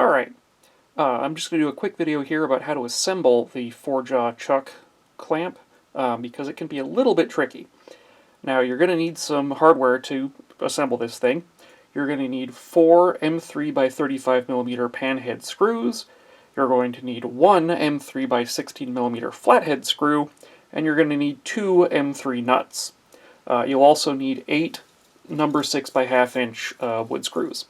Alright, I'm just going to do a quick video here about how to assemble the 4-jaw chuck clamp, because it can be a little bit tricky. Now, you're going to need some hardware to assemble this thing. You're going to need 4 M3 by 35mm panhead screws, you're going to need 1 M3 by 16mm flathead screw, and you're going to need 2 M3 nuts. You'll also need 8 number 6 by 1/2 inch wood screws.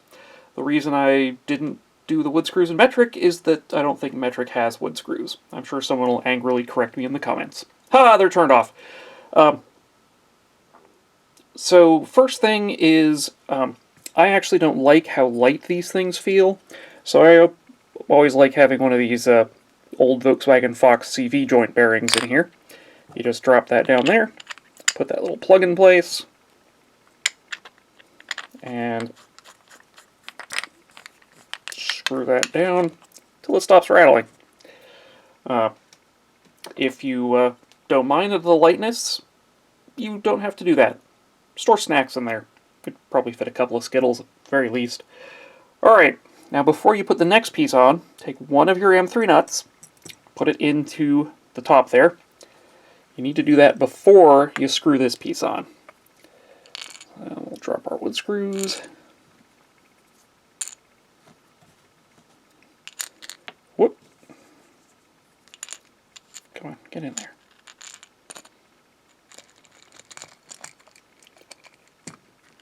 The reason I didn't do the wood screws in metric is that I don't think metric has wood screws. I'm sure someone will angrily correct me in the comments. Ha! They're turned off. So first thing is, I actually don't like how light these things feel. So I always like having one of these old Volkswagen Fox CV joint bearings in here. You just drop that down there, put that little plug in place, and screw that down till it stops rattling. If you don't mind the lightness, you don't have to do that. Store snacks in there. Could probably fit a couple of Skittles at the very least. Alright, now before you put the next piece on, take one of your M3 nuts, put it into the top there. You need to do that before you screw this piece on. We'll drop our wood screws. Whoop. Come on, get in there.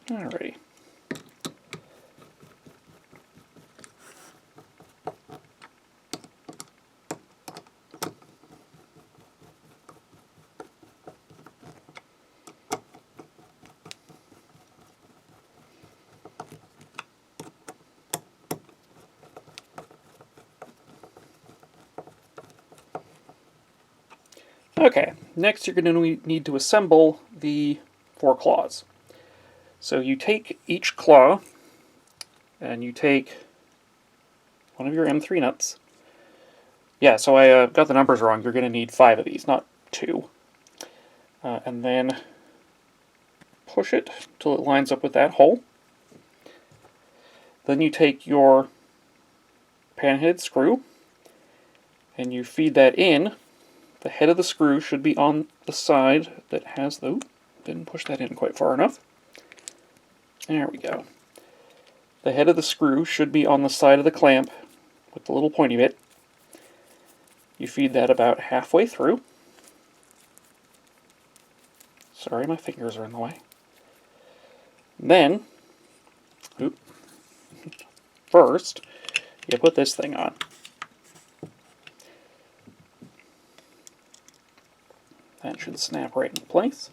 Alrighty. Okay, next you're going to need to assemble the 4 claws. So you take each claw, and you take one of your M3 nuts. Yeah, so I got the numbers wrong. You're going to need 5 of these, not 2. And then push it till it lines up with that hole. Then you take your panhead screw, and you feed that in. The head of the screw should be on the side that has the... didn't push that in quite far enough. There we go. The head of the screw should be on the side of the clamp with the little pointy bit. You feed that about halfway through. Sorry, my fingers are in the way. Then, first, you put this thing on. That should snap right into place.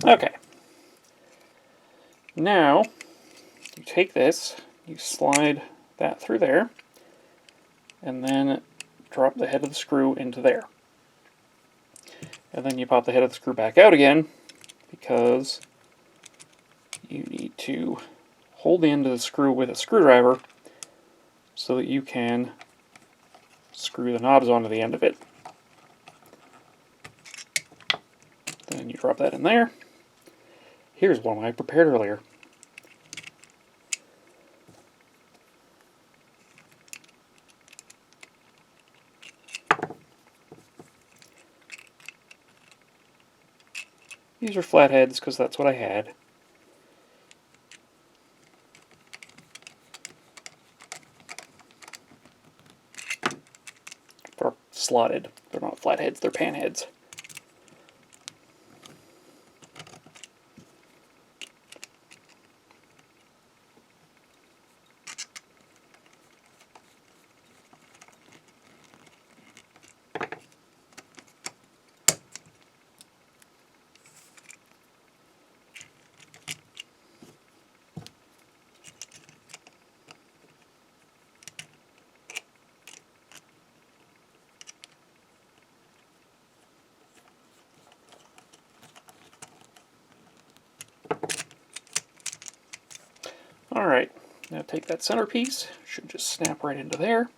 Okay. Now, you take this, you slide that through there, and then drop the head of the screw into there. And then you pop the head of the screw back out again, because you need to hold the end of the screw with a screwdriver so that you can screw the knobs onto the end of it. Then you drop that in there. Here's one I prepared earlier. These are flatheads because that's what I had. They're slotted. They're not flatheads, they're panheads. Alright, now take that centerpiece, should just snap right into there.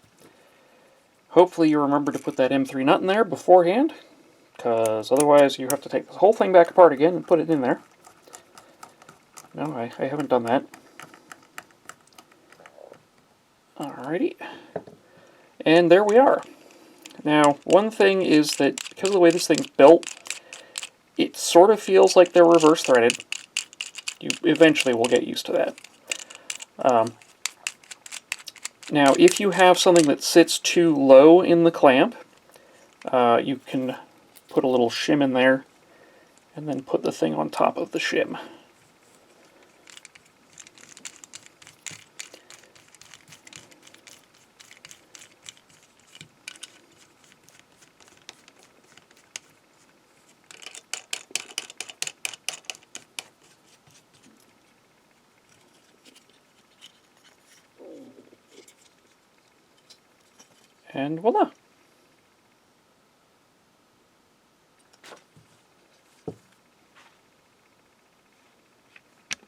Hopefully you remember to put that M3 nut in there beforehand, because otherwise you have to take this whole thing back apart again and put it in there. No, I haven't done that. Alrighty. And there we are. Now, one thing is that because of the way this thing's built, it sort of feels like they're reverse threaded. You eventually will get used to that. Now, if you have something that sits too low in the clamp, you can put a little shim in there and then put the thing on top of the shim. And voila!